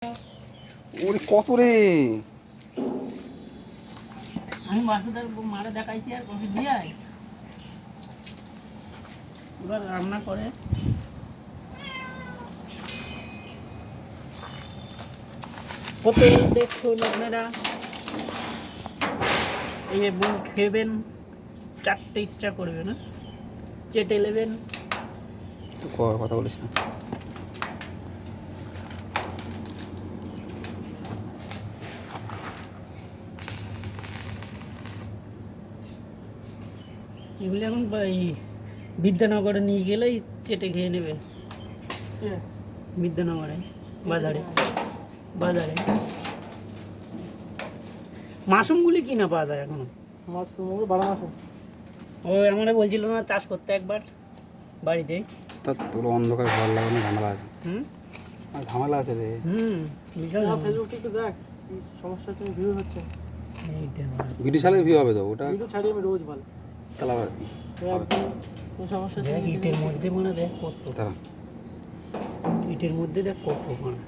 ওরে কত রে! আমি মাছটার মারা দেখাইছি আর কফি দিয়ে এবার রান্না করে কত দেখুন আপনারা এই বোন খেবেন চারটে ইচ্ছা করবে না চেটে নেবেন কথা বলিস না। এগুলি এখন বিদ্যানগরে নিয়ে গেলেই চেটে খেয়ে নেবে বিদ্যানগরে বাজারে বাজারে মাশরুমগুলি কিনা পাওয়া যায় এখনো মাশরুম বাড়া মাশরুম ও আমরা বলছিল না চাষ করতে একবার বাড়িতে তা তোর অন্ধকার ভালো লাগে না, ঝামেলা আছে। হুম ঝামেলা আছে রে। বিশাল ফেসবুকে একটু দেখ কি সমস্যা হচ্ছে, ভিউ হচ্ছে ভিডিও ছাড়লে ভিউ হবে তো ওটা। ভিডিও ছাড়ি আমি রোজ ভালো তাহলে আবার একদম কোনো সমস্যা দেখ ইটের মধ্যে মনে দেখ কত তারা ইটের মধ্যে দেখ কত মানে